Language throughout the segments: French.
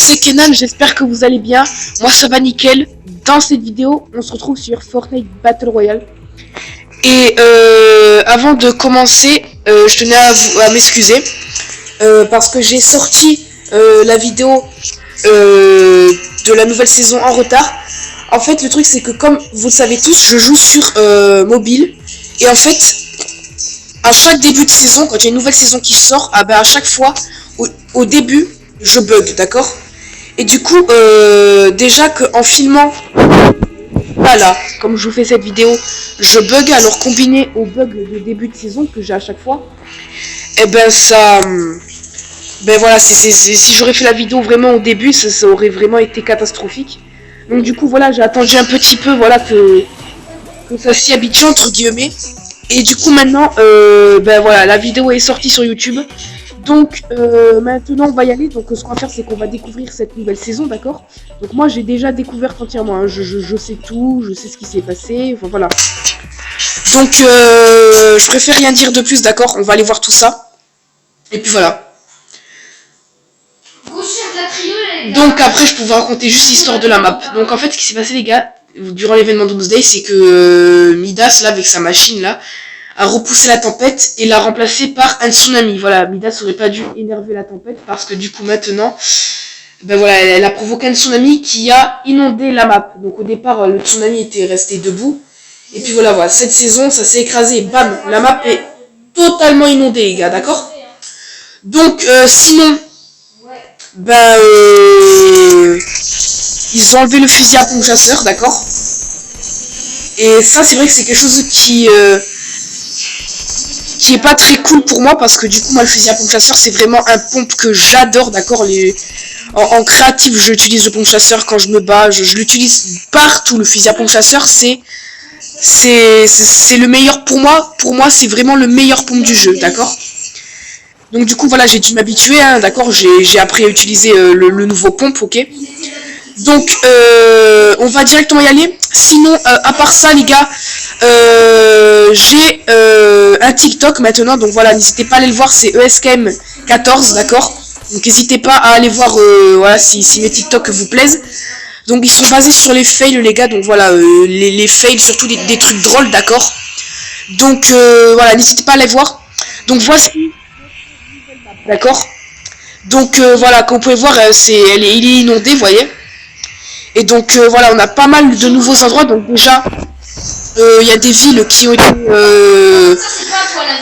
c'est Kenan, j'espère que vous allez bien. Moi ça va nickel. Dans cette vidéo, on se retrouve sur Fortnite Battle Royale. Et avant de commencer, je tenais à m'excuser. Parce que j'ai sorti la vidéo de la nouvelle saison en retard. En fait, le truc c'est que comme vous le savez tous, je joue sur mobile. Et en fait, à chaque début de saison, quand il y a une nouvelle saison qui sort, ah ben à chaque fois, au début, je bug, d'accord? Et du coup, déjà qu'en filmant, voilà, comme je vous fais cette vidéo, je bug, alors combiné au bug de début de saison que j'ai à chaque fois, et ben ça... Ben voilà, si j'aurais fait la vidéo vraiment au début, ça aurait vraiment été catastrophique. Donc du coup, voilà, j'ai attendu un petit peu, voilà, que ça s'y habitue, entre guillemets. Et du coup, maintenant, ben voilà, la vidéo est sortie sur YouTube. Donc maintenant on va y aller. Donc ce qu'on va faire, c'est qu'on va découvrir cette nouvelle saison, d'accord? Donc moi j'ai déjà découvert entièrement, hein. Je sais tout, je sais ce qui s'est passé, enfin voilà. Donc je préfère rien dire de plus, d'accord? On va aller voir tout ça. Et puis voilà. Donc après je pouvais raconter juste l'histoire de la map. Donc en fait ce qui s'est passé les gars, durant l'événement de Doomsday, c'est que Midas là avec sa machine là a repoussé la tempête et l'a remplacé par un tsunami. Voilà, Midas aurait pas dû énerver la tempête parce que du coup maintenant, ben voilà, elle a provoqué un tsunami qui a inondé la map. Donc au départ, le tsunami était resté debout. Et puis voilà, cette saison, ça s'est écrasé. Bam, la map est totalement inondée, les gars, d'accord? Donc sinon, ben ils ont enlevé le fusil à pompe chasseur, d'accord? Et ça, c'est vrai que c'est quelque chose qui est pas très cool pour moi parce que du coup moi le fusil à pompe chasseur c'est vraiment un pompe que j'adore, d'accord? En créatif j'utilise le pompe chasseur quand je me bats, je l'utilise partout. Le fusil à pompe chasseur c'est le meilleur pour moi c'est vraiment le meilleur pompe du jeu, d'accord? Donc du coup voilà, j'ai dû m'habituer, hein, d'accord? J'ai appris à utiliser le nouveau pompe, ok? Donc on va directement y aller. Sinon à part ça les gars, j'ai un TikTok maintenant, donc voilà, n'hésitez pas à aller le voir, c'est ESKM14, d'accord? Donc n'hésitez pas à aller voir voilà, si mes TikTok vous plaisent. Donc ils sont basés sur les fails les gars, donc voilà, les fails, surtout des trucs drôles, d'accord? Donc voilà, n'hésitez pas à aller voir. Donc voici, d'accord? Donc voilà, comme vous pouvez voir, il est inondé, vous voyez? Et donc voilà, on a pas mal de nouveaux endroits. Donc déjà, il y a des villes qui ont été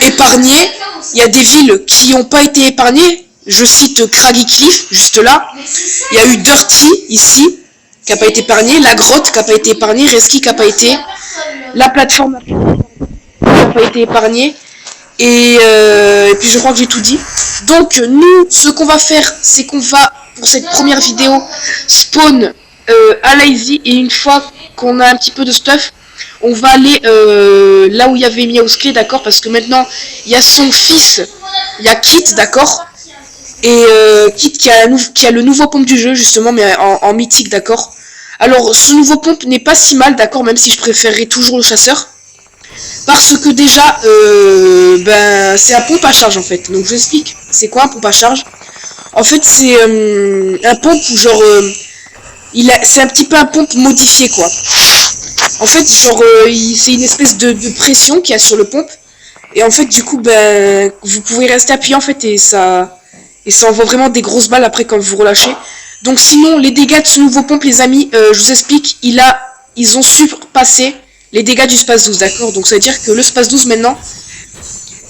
épargnées. Il y a des villes qui n'ont pas été épargnées. Je cite Craggy Cliff, juste là. Il y a eu Dirty, ici, qui n'a pas été épargné. La grotte, qui n'a pas été épargnée. Reski, qui n'a pas été. La plateforme, qui n'a pas été épargnée. Et puis je crois que j'ai tout dit. Donc nous, ce qu'on va faire, c'est qu'on va, pour cette première vidéo, spawn à Lazy, et une fois qu'on a un petit peu de stuff, on va aller là où il y avait Miaosuke, d'accord? Parce que maintenant il y a son fils, il y a Kit, d'accord? Et Kit qui a le nouveau pompe du jeu justement, mais en mythique, d'accord? Alors ce nouveau pompe n'est pas si mal, d'accord? Même si je préférerais toujours le chasseur, parce que déjà ben c'est un pompe à charge en fait. Donc je vous explique, c'est quoi un pompe à charge? En fait c'est un pompe où genre c'est un petit peu un pompe modifié quoi. En fait genre c'est une espèce de pression qu'il y a sur le pompe, et en fait du coup ben vous pouvez rester appuyé en fait, et ça envoie vraiment des grosses balles après quand vous relâchez. Donc sinon les dégâts de ce nouveau pompe les amis, je vous explique, ils ont surpassé les dégâts du Space 12, d'accord? Donc ça veut dire que le Space 12 maintenant,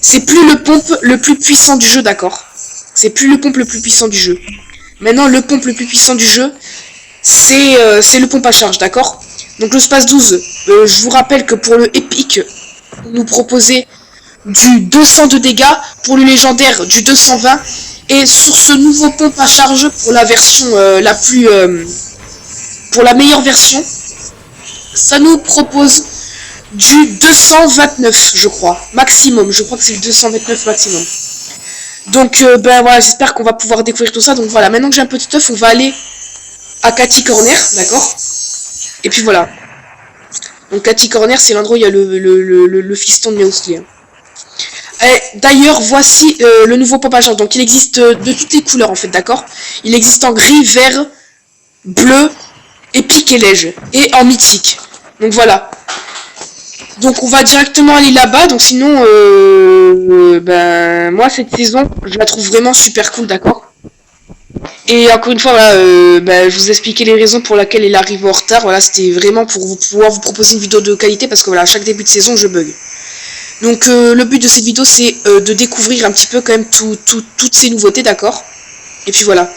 c'est plus le pompe le plus puissant du jeu, d'accord? C'est plus le pompe le plus puissant du jeu. Maintenant le pompe le plus puissant du jeu, c'est le pompe à charge, d'accord? Donc le Space 12, je vous rappelle que pour le épique, on nous proposait du 200 de dégâts, pour le légendaire du 220, et sur ce nouveau pompe à charge, pour la version pour la meilleure version, ça nous propose du 229, je crois, maximum. Je crois que c'est le 229 maximum. Donc ben voilà, j'espère qu'on va pouvoir découvrir tout ça. Donc voilà, maintenant que j'ai un peu de stuff, on va aller à Catty Corner, d'accord? Et puis voilà. Donc Catty Corner, c'est l'endroit où il y a le fiston de Miaosuke. D'ailleurs, voici le nouveau pompe à charge. Donc il existe de toutes les couleurs en fait, d'accord? Il existe en gris, vert, bleu, épique et léger. Et en mythique. Donc voilà. Donc on va directement aller là-bas. Donc sinon, ben moi cette saison, je la trouve vraiment super cool, d'accord? Et encore une fois, voilà, ben, je vous expliquais les raisons pour lesquelles il arrive en retard. Voilà, c'était vraiment pour pouvoir vous proposer une vidéo de qualité parce que voilà, à chaque début de saison, je bug. Donc le but de cette vidéo, c'est de découvrir un petit peu quand même toutes ces nouveautés, d'accord? Et puis voilà.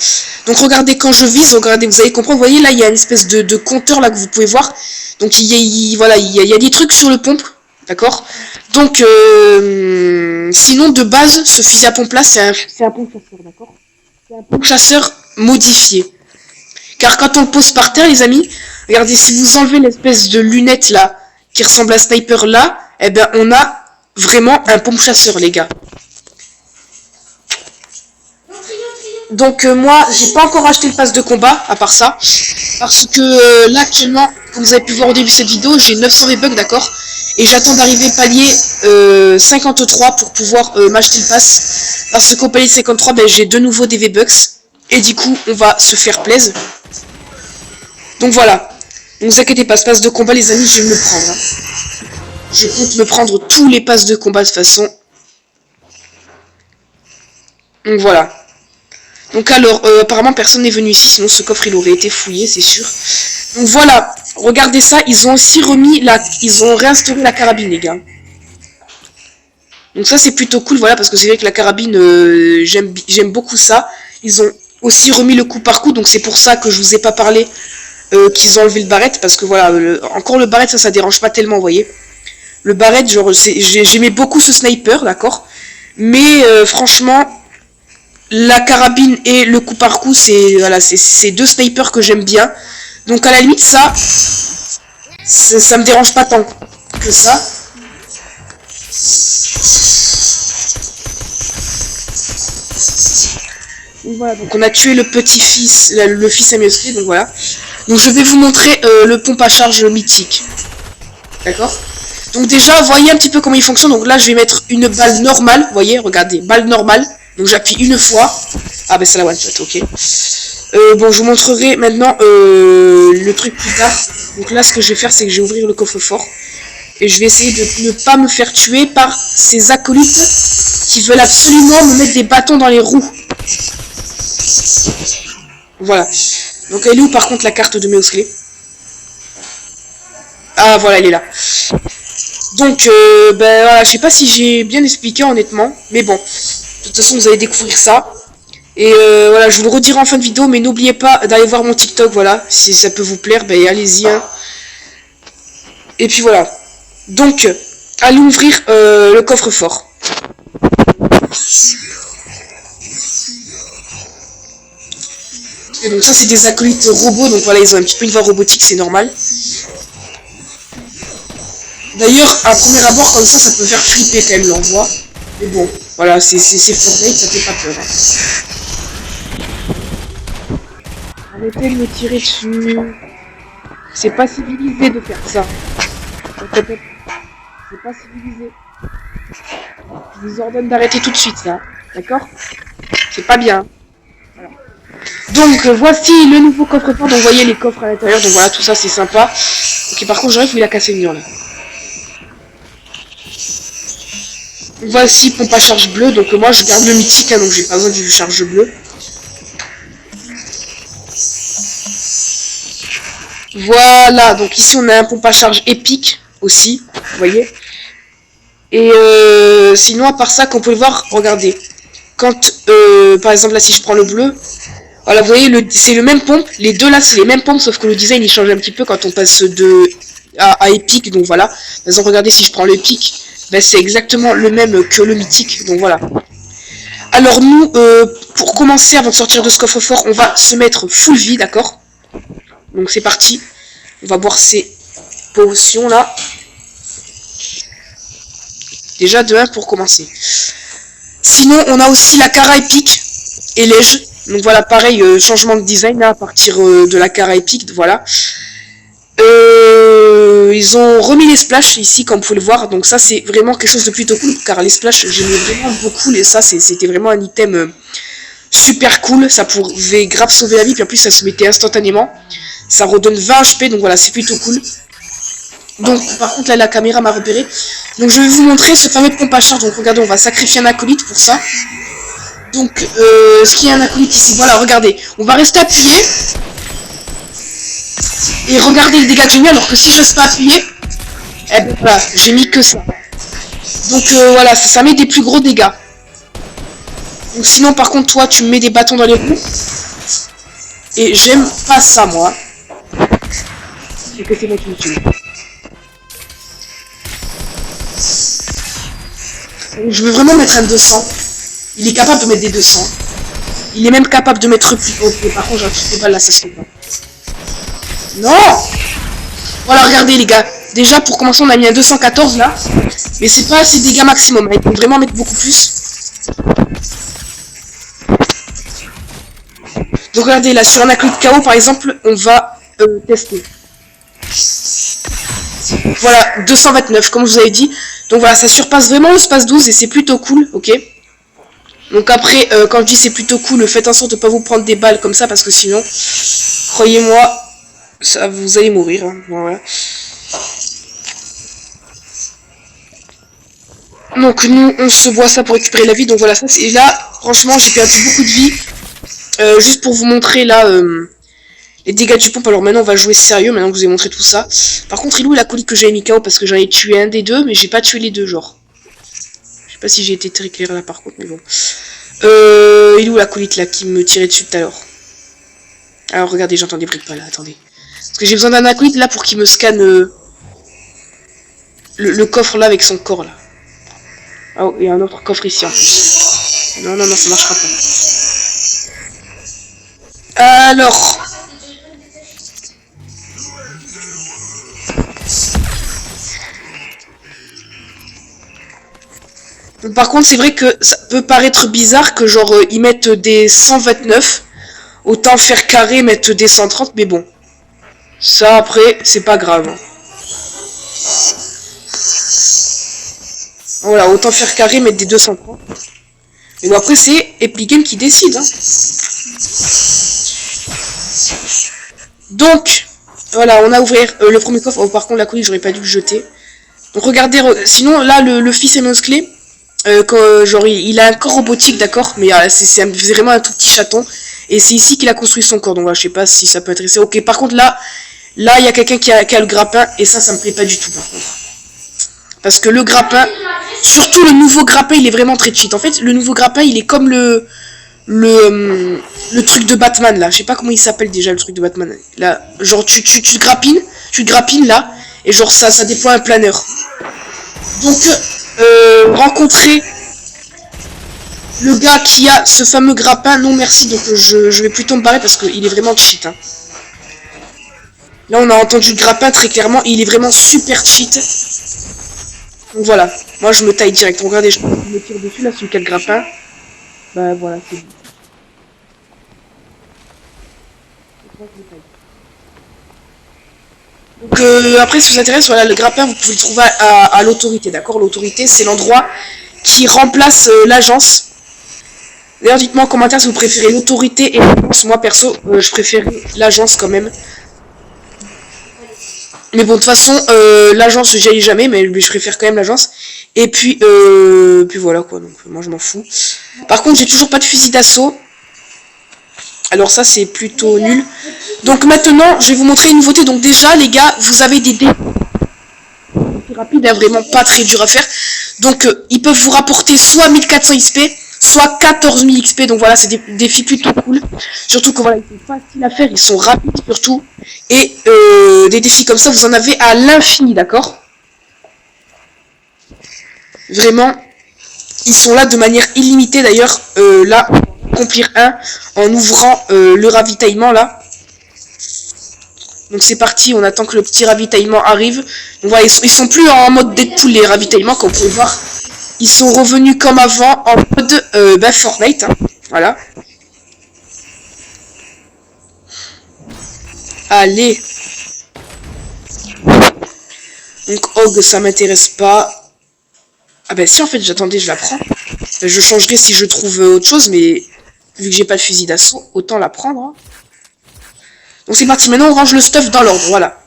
Donc regardez, quand je vise, regardez, vous allez comprendre. Vous voyez là, il y a une espèce de compteur là que vous pouvez voir. Donc voilà, il y a des trucs sur le pompe, d'accord? Donc sinon de base, ce fusil à pompe là, c'est un pompe chasseur, d'accord? C'est un pompe chasseur modifié. Car quand on le pose par terre, les amis, regardez, si vous enlevez l'espèce de lunette là, qui ressemble à sniper là, eh ben on a vraiment un pompe chasseur, les gars. Donc moi, j'ai pas encore acheté le pass de combat, à part ça. Parce que là, actuellement, comme vous avez pu voir au début de cette vidéo, j'ai 900 V-Bucks, d'accord? Et j'attends d'arriver palier 53 pour pouvoir m'acheter le pass. Parce qu'au palier 53, ben, j'ai de nouveau des V-Bucks. Et du coup, on va se faire plaisir. Donc voilà. Ne vous inquiétez pas, ce pass de combat, les amis, je vais me le prendre. Hein. Je compte me prendre tous les passes de combat de toute façon. Donc voilà. Donc alors, apparemment personne n'est venu ici, sinon ce coffre il aurait été fouillé, c'est sûr. Donc voilà, regardez ça, ils ont aussi ils ont réinstauré la carabine, les gars. Donc ça c'est plutôt cool, voilà, parce que c'est vrai que la carabine, j'aime beaucoup ça. Ils ont aussi remis le coup par coup, donc c'est pour ça que je vous ai pas parlé qu'ils ont enlevé le barrette, parce que voilà, encore le barrette, ça dérange pas tellement, vous voyez. Le barrette, genre, j'aimais beaucoup ce sniper, d'accord. Mais franchement... La carabine et le coup par coup, c'est voilà, c'est deux snipers que j'aime bien. Donc à la limite, ça me dérange pas tant que ça. Donc voilà, donc on a tué le petit-fils, le fils Amiosli, donc voilà. Donc je vais vous montrer le pompe à charge mythique. D'accord? Donc déjà, voyez un petit peu comment il fonctionne. Donc là, je vais mettre une balle normale, vous voyez, regardez, balle normale. Donc j'appuie une fois. Ah ben c'est la one shot, ok. Bon, je vous montrerai maintenant le truc plus tard. Donc là, ce que je vais faire, c'est que je vais ouvrir le coffre-fort. Et je vais essayer de ne pas me faire tuer par ces acolytes qui veulent absolument me mettre des bâtons dans les roues. Voilà. Donc elle est où par contre la carte de Méosclé? Ah voilà, elle est là. Donc, ben voilà, je sais pas si j'ai bien expliqué honnêtement. Mais bon. De toute façon, vous allez découvrir ça. Et voilà, je vous le redirai en fin de vidéo, mais n'oubliez pas d'aller voir mon TikTok, voilà. Si ça peut vous plaire, ben allez-y. Hein. Et puis voilà. Donc, allez ouvrir le coffre-fort. Et donc ça, c'est des acolytes robots, donc voilà, ils ont un petit peu une voix robotique, c'est normal. D'ailleurs, à premier abord, comme ça peut faire flipper quand même l'envoi. Mais bon, voilà, c'est Fortnite, ça fait pas peur. Hein. Arrêtez de me tirer dessus. C'est pas civilisé de faire ça. C'est pas civilisé. Je vous ordonne d'arrêter tout de suite, ça. D'accord? C'est pas bien. Voilà. Donc, voici le nouveau coffre-fort. Donc, vous voyez les coffres à l'intérieur. Donc, voilà, tout ça, c'est sympa. Ok, par contre, j'arrive où il a cassé le mur, là. Voici pompe à charge bleue, donc moi je garde le mythique, hein, donc j'ai pas besoin du charge bleu. Voilà, donc ici on a un pompe à charge épique aussi, vous voyez. Et sinon à part ça, qu'on peut le voir, regardez. Quand, par exemple là si je prends le bleu, voilà vous voyez, c'est le même pompe, les deux là c'est les mêmes pompes, sauf que le design il change un petit peu quand on passe de à épique, donc voilà. Par exemple regardez si je prends le épique. Ben, c'est exactement le même que le mythique, donc voilà. Alors nous, pour commencer, avant de sortir de ce coffre-fort, on va se mettre full vie, d'accord? Donc c'est parti. On va boire ces potions là. Déjà de 1 pour commencer. Sinon, on a aussi la cara épique et l'ège. Donc voilà, pareil, changement de design là, à partir de la cara épique, voilà. Ils ont remis les splashs ici, comme vous pouvez le voir. Donc ça, c'est vraiment quelque chose de plutôt cool. Car les splashs, j'aimais vraiment beaucoup. Et ça, c'était vraiment un item super cool. Ça pouvait grave sauver la vie. Puis en plus, ça se mettait instantanément. Ça redonne 20 HP. Donc voilà, c'est plutôt cool. Donc par contre, là, la caméra m'a repéré. Donc je vais vous montrer ce fameux pompe à charge. Donc regardez, on va sacrifier un acolyte pour ça. Donc, est-ce qu'il y a un acolyte ici? Voilà, regardez. On va rester appuyé. Et regardez le dégât que j'ai mis, alors que si j'ose pas appuyer, eh ben voilà, j'ai mis que ça. Donc voilà, ça met des plus gros dégâts. Donc sinon par contre toi tu me mets des bâtons dans les roues. Et j'aime pas ça moi. C'est que c'est moi qui me tue. Je veux vraiment mettre un 200. Il est capable de mettre des 200. Il est même capable de mettre plus haut. Mais par contre j'ai un truc de balle là, ça se fait pas. Non! Voilà, regardez les gars. Déjà, pour commencer, on a mis un 214 là. Mais c'est pas assez de dégâts maximum. Il faut vraiment mettre beaucoup plus. Donc regardez, là, sur un acolyte KO, par exemple, on va tester. Voilà, 229, comme je vous avais dit. Donc voilà, ça surpasse vraiment le space 12 et c'est plutôt cool, ok. Donc après, quand je dis c'est plutôt cool, faites en sorte de ne pas vous prendre des balles comme ça, parce que sinon, croyez-moi, ça, vous allez mourir. Hein. Voilà. Donc nous, on se boit ça pour récupérer la vie. Donc voilà, ça c'est là, franchement, j'ai perdu beaucoup de vie. Juste pour vous montrer là les dégâts du pompe. Alors maintenant, on va jouer sérieux, maintenant que je vous ai montré tout ça. Par contre, il est où l'acolyte que j'ai mis KO? Parce que j'en ai tué un des deux, mais j'ai pas tué les deux, genre. Je sais pas si j'ai été très clair là par contre, mais bon. Il est où l'acolyte là qui me tirait dessus tout à l'heure? Alors regardez, j'entends des bruits de pas là, attendez. Parce que j'ai besoin d'un acolyte là pour qu'il me scanne le coffre là avec son corps là. Ah, oh, il y a un autre coffre ici en plus. Non, non, non, ça marchera pas. Alors. Par contre, c'est vrai que ça peut paraître bizarre que genre ils mettent des 129. Autant faire carré, mettre des 130, mais bon. Ça après, c'est pas grave. Voilà, autant faire carré, mettre des 230. Mais bon, après, c'est Epic Games qui décide. Hein. Donc, voilà, on a ouvert le premier coffre. Oh, par contre, la couille, j'aurais pas dû le jeter. Donc, regardez, sinon, là, le fils est musclé. Genre, il a un corps robotique, d'accord. Mais c'est vraiment un tout petit chaton. Et c'est ici qu'il a construit son corps. Donc, voilà, je sais pas si ça peut intéresser. Ok, par contre, là, il y a quelqu'un qui a le grappin. Et ça me plaît pas du tout, par contre. Parce que le grappin, surtout le nouveau grappin, il est vraiment très cheat. En fait, le nouveau grappin, il est comme le truc de Batman, là. Je sais pas comment il s'appelle déjà, le truc de Batman. Là, genre, tu te grappines, là. Et genre, ça déploie un planeur. Donc, rencontrer le gars qui a ce fameux grappin, non merci. Donc, je vais plutôt me barrer parce qu'il est vraiment cheat, hein. Là, on a entendu le grappin très clairement. Il est vraiment super cheat. Donc voilà, moi je me taille direct. Regardez, je me tire dessus là, celui qui a le grappin. Bah voilà, c'est bon. Donc après, si ça vous intéresse, voilà, le grappin, vous pouvez le trouver à l'autorité, d'accord. L'autorité, c'est l'endroit qui remplace l'agence. D'ailleurs, dites-moi en commentaire si vous préférez l'autorité et l'agence. Moi, perso, je préfère l'agence quand même. Mais bon, de toute façon, l'agence, j'y allais jamais, mais je préfère quand même l'agence. Et puis voilà quoi, donc moi je m'en fous. Par contre, j'ai toujours pas de fusil d'assaut. Alors ça, c'est plutôt nul. Donc maintenant, je vais vous montrer une nouveauté. Donc déjà, les gars, vous avez des dés rapides, hein, vraiment pas très dur à faire. Donc ils peuvent vous rapporter soit 1400 XP, soit 14 000 XP. Donc voilà, c'est des défis plutôt cool. Surtout que voilà, ils sont faciles à faire, ils sont rapides surtout. Et des défis comme ça, vous en avez à l'infini, d'accord? Vraiment, ils sont là de manière illimitée. D'ailleurs, là, on va accomplir un en ouvrant le ravitaillement là. Donc c'est parti, on attend que le petit ravitaillement arrive. Donc voilà, ils sont plus en mode Deadpool les ravitaillements, comme vous pouvez voir. Ils sont revenus comme avant en mode Fortnite. Hein. Voilà. Allez. Donc Hog, ça m'intéresse pas. Ah bah si, en fait, j'attendais, je la prends. Je changerai si je trouve autre chose, mais vu que j'ai pas le fusil d'assaut, autant la prendre. Hein. Donc c'est parti, maintenant on range le stuff dans l'ordre, voilà.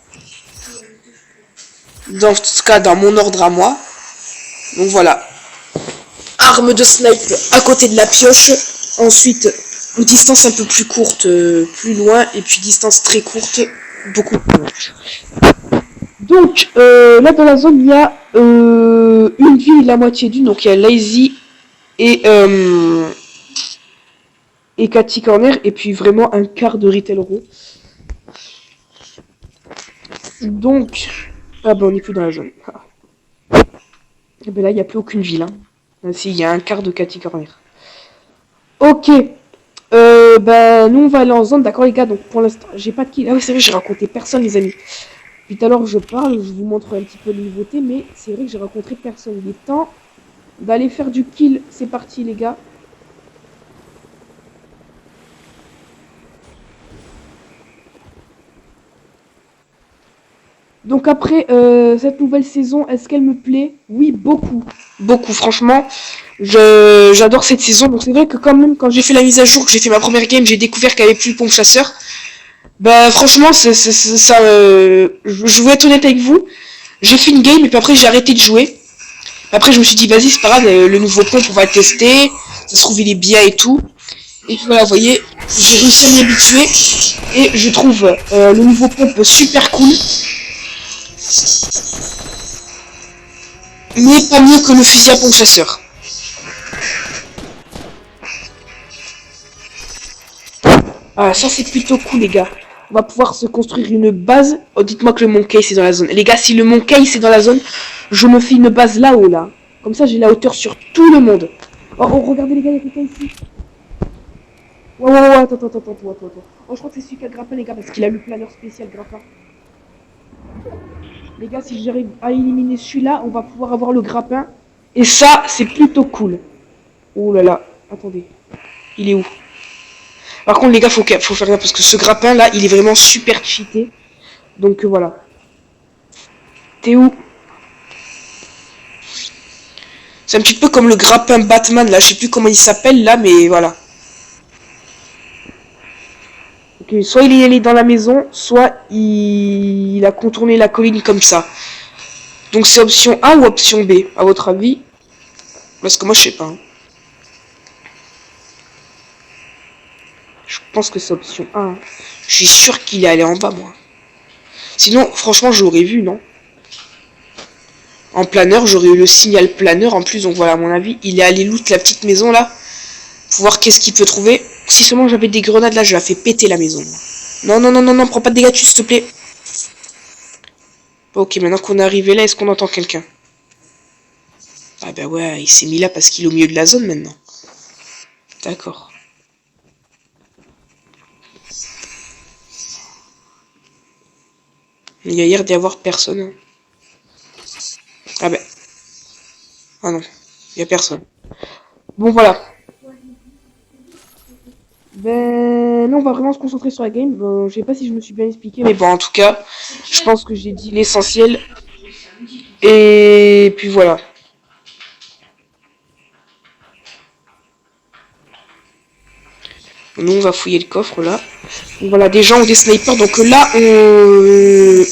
Dans ce cas, dans mon ordre à moi. Donc voilà. Arme de snipe à côté de la pioche. Ensuite, une distance un peu plus courte, plus loin. Et puis distance très courte, beaucoup plus loin. Donc, là dans la zone, il y a une vie et la moitié d'une. Donc il y a Lazy et Cathy Corner. Et puis vraiment un quart de Retail Row. Donc, ah ben on n'est plus dans la zone. Et ben là, il n'y a plus aucune ville. Hein. Si, il y a un quart de Cathy Corner. Ok. Ben, nous, on va aller en zone. D'accord, les gars. Donc, pour l'instant, j'ai pas de kill. Ah oui, c'est vrai, j'ai raconté personne, les amis. Puis tout à l'heure, je parle. Je vous montre un petit peu les nouveautés. Mais c'est vrai que j'ai rencontré personne. Il est temps d'aller faire du kill. C'est parti, les gars. Donc après cette nouvelle saison, est-ce qu'elle me plaît? Oui, beaucoup. Beaucoup, franchement. J'adore cette saison. Donc c'est vrai que quand même, quand j'ai fait la mise à jour, que j'ai fait ma première game, j'ai découvert qu'il n'y avait plus le pompe chasseur. Bah franchement, ça, je vais être honnête avec vous. J'ai fait une game et puis après j'ai arrêté de jouer. Après je me suis dit, vas-y, c'est pas grave, le nouveau pompe, on va le tester. Ça se trouve, il est bien et tout. Et puis voilà, vous voyez, j'ai réussi à m'y habituer. Et je trouve le nouveau pompe super cool. Mais pas mieux que le fusil à pompe chasseur. Ah, ça c'est plutôt cool, les gars. On va pouvoir se construire une base. Oh, dites-moi que le Monkey c'est dans la zone. Les gars, si le Monkey c'est dans la zone, je me fais une base là-haut, là. Comme ça, j'ai la hauteur sur tout le monde. Oh, oh regardez, les gars, il y a quelqu'un ici. Ouais, attends. Oh, je crois que c'est celui qui a le grappin, les gars, parce qu'il a le planeur spécial grappin. Les gars, si j'arrive à éliminer celui-là, on va pouvoir avoir le grappin. Et ça, c'est plutôt cool. Oh là là, attendez. Il est où? Par contre, les gars, faut faire gaffe parce que ce grappin là, il est vraiment super cheaté. Donc voilà. T'es où? C'est un petit peu comme le grappin Batman là, je sais plus comment il s'appelle là, mais voilà. Ok, soit il est allé dans la maison, soit il a contourné la colline comme ça. Donc c'est option A ou option B, à votre avis? Parce que moi je sais pas. Hein. Je pense que c'est option A. Hein. Je suis sûr qu'il est allé en bas, moi. Sinon, franchement, j'aurais vu, non? En planeur, j'aurais eu le signal planeur en plus, donc voilà, à mon avis, il est allé loot la petite maison là. Pour voir qu'est-ce qu'il peut trouver. Si seulement j'avais des grenades là, je la fais péter la maison. Non, prends pas de dégâts dessus, s'il te plaît. Ok, maintenant qu'on est arrivé là, est-ce qu'on entend quelqu'un? Ah bah ouais, il s'est mis là parce qu'il est au milieu de la zone maintenant. D'accord. Il y a hier d'y avoir personne. Hein. Ah bah. Ah non, il y a personne. Bon voilà. Ben là on va vraiment se concentrer sur la game. Bon, je sais pas si je me suis bien expliqué, mais bon en tout cas, je pense que j'ai dit l'essentiel. Et puis voilà. Nous on va fouiller le coffre là. Donc, voilà, des gens ou des snipers. Donc là on...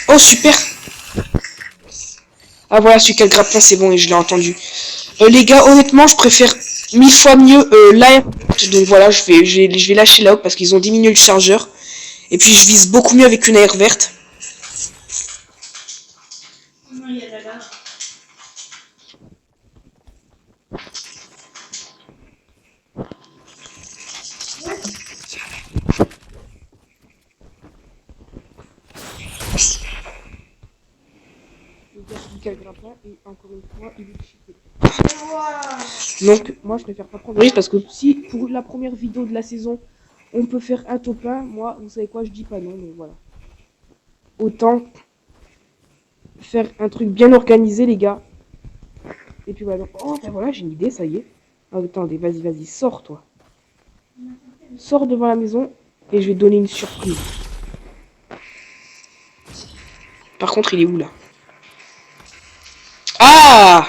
Oh super. Ah voilà, celui qui a le grappin c'est bon et je l'ai entendu. Les gars, honnêtement je préfère 1000 fois mieux l'air. Donc voilà, je vais lâcher là-haut parce qu'ils ont diminué le chargeur. Et puis je vise beaucoup mieux avec une AR verte. Et encore une fois, il est cheaté. Donc moi je préfère pas prendre le risque parce que si pour la première vidéo de la saison on peut faire un top 1, moi vous savez quoi, je dis pas non, mais voilà. Autant faire un truc bien organisé les gars. Et puis voilà, oh ben voilà, j'ai une idée, ça y est. Attendez, vas-y, sors toi. Sors devant la maison et je vais te donner une surprise. Par contre il est où là? Ah!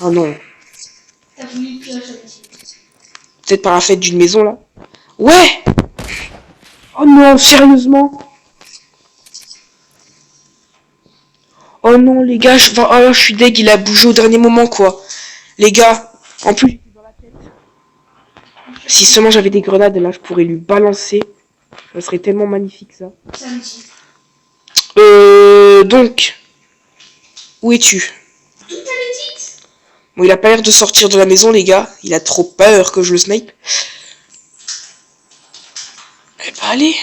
Oh non. T'as voulu que j'aille. Peut-être par la fête d'une maison, là. Ouais! Oh non, sérieusement? Oh non, les gars, je suis deg, il a bougé au dernier moment, quoi. Les gars, en plus, si seulement j'avais des grenades, là, je pourrais lui balancer. Ça serait tellement magnifique, ça. Samedi. Donc, où es-tu? Tout à l'édite. Bon, il a pas l'air de sortir de la maison, les gars. Il a trop peur que je le snipe. Eh bah, allez.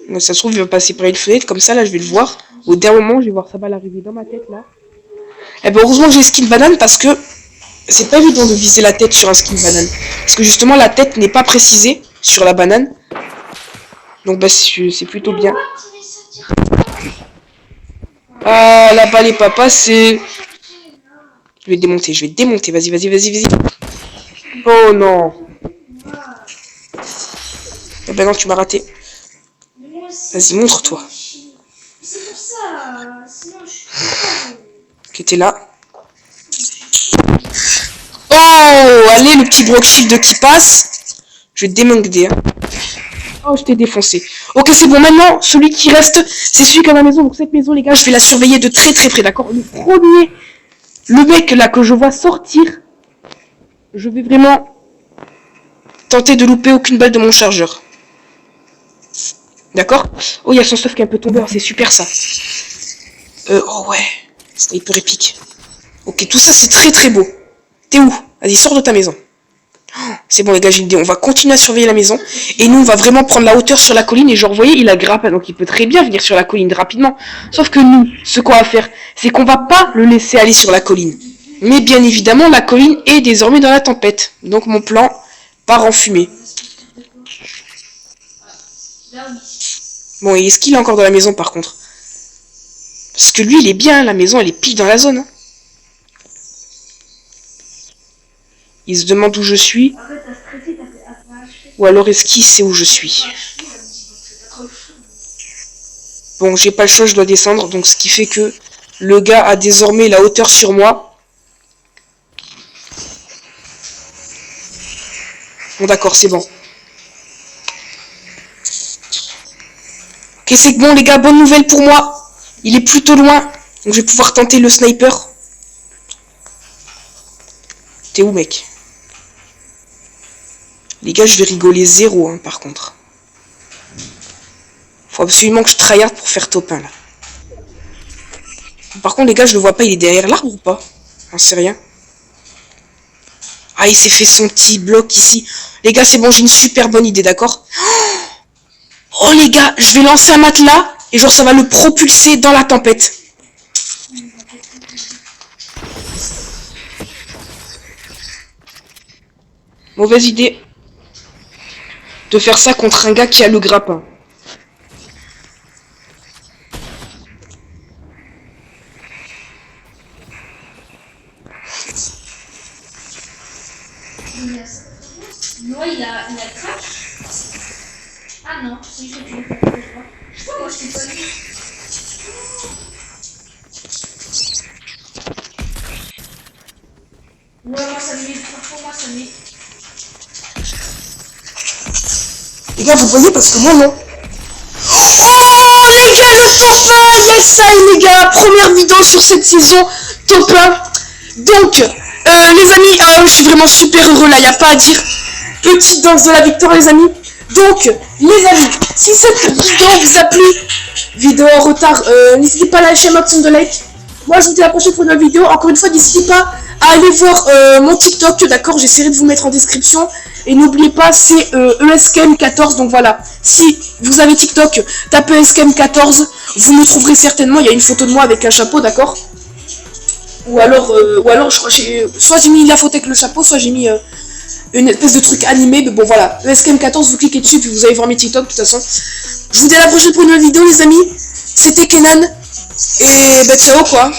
Donc, ça se trouve, il va passer par une fenêtre, comme ça, là, je vais le voir. Au dernier moment, je vais voir sa balle arriver dans ma tête, là. Eh ben, heureusement que j'ai skin banane, parce que c'est pas évident de viser la tête sur un skin banane. Parce que justement, la tête n'est pas précisée sur la banane. Donc, bah, c'est plutôt bien. Ah, la balle est pas passée. Je vais démonter. Vas-y. Oh non. Eh ben non, tu m'as raté. Vas-y, montre-toi. C'est pour ça. Sinon, je suis. Ok, t'es là. Oh, allez, le petit Brock Shield qui passe. Je vais te démonter. Hein. Oh, je t'ai défoncé. Ok, c'est bon. Maintenant, celui qui reste, c'est celui qui est à la maison. Donc, cette maison, les gars, je vais la surveiller de très près, d'accord? Le mec là que je vois sortir, je vais vraiment tenter de louper aucune balle de mon chargeur. D'accord? Oh, il y a son stuff qui est un peu tombé, c'est super ça. Oh ouais, sniper épique. Ok, tout ça c'est très beau. T'es où? Vas-y, sors de ta maison. C'est bon les gars, j'ai une idée, on va continuer à surveiller la maison. Et nous, on va vraiment prendre la hauteur sur la colline. Et genre, vous voyez, il a grappé, donc il peut très bien venir sur la colline rapidement. Sauf que nous, ce qu'on va faire, c'est qu'on va pas le laisser aller sur la colline. Mais bien évidemment, la colline est désormais dans la tempête. Donc mon plan part en fumée. Bon, et est-ce qu'il est encore dans la maison par contre? Parce que lui, il est bien, la maison, elle est pile dans la zone. Hein. Il se demande où je suis. Ou alors est-ce qu'il sait où je suis? Bon, j'ai pas le choix, je dois descendre. Donc ce qui fait que le gars a désormais la hauteur sur moi. Bon d'accord, c'est bon. Ok, c'est bon les gars, bonne nouvelle pour moi. Il est plutôt loin. Donc je vais pouvoir tenter le sniper. T'es où mec? Les gars, je vais rigoler zéro, hein, par contre. Faut absolument que je tryhard pour faire top 1, là. Par contre, les gars, je le vois pas, il est derrière l'arbre ou pas? J'en sais rien. Ah, il s'est fait son petit bloc ici. Les gars, c'est bon, j'ai une super bonne idée, d'accord? Oh, les gars, je vais lancer un matelas, et genre, ça va le propulser dans la tempête. Mauvaise idée de faire ça contre un gars qui a le grappin. Non, il a crash. Ah non, c'est juste que tu l'as fait, je crois. Je crois, moi, je t'ai pas vu. Ouais, moi, ça met. Franchement, moi, ça met. Les gars, vous voyez parce que moi, non. Oh, les gars, le top 1, yes, ça, les gars, première vidéo sur cette saison, top 1. Donc, les amis, je suis vraiment super heureux, là, il n'y a pas à dire. Petite danse de la victoire, les amis. Donc, les amis, si cette vidéo vous a plu, vidéo en retard, n'hésitez pas à lâcher un maximum de like. Moi, je vous dis à la prochaine pour une vidéo. Encore une fois, n'hésitez pas à aller voir mon TikTok, d'accord? J'essaierai de vous mettre en description. Et n'oubliez pas, c'est ESKM14, donc voilà. Si vous avez TikTok, tapez ESKM14, vous me trouverez certainement. Il y a une photo de moi avec un chapeau, d'accord? Ou alors, je crois que soit j'ai mis la photo avec le chapeau, soit j'ai mis une espèce de truc animé. Mais bon, voilà. ESKM14, vous cliquez dessus, puis vous allez voir mes TikTok, de toute façon. Je vous dis à la prochaine pour une nouvelle vidéo, les amis. C'était Kenan. Et bah, ciao, quoi.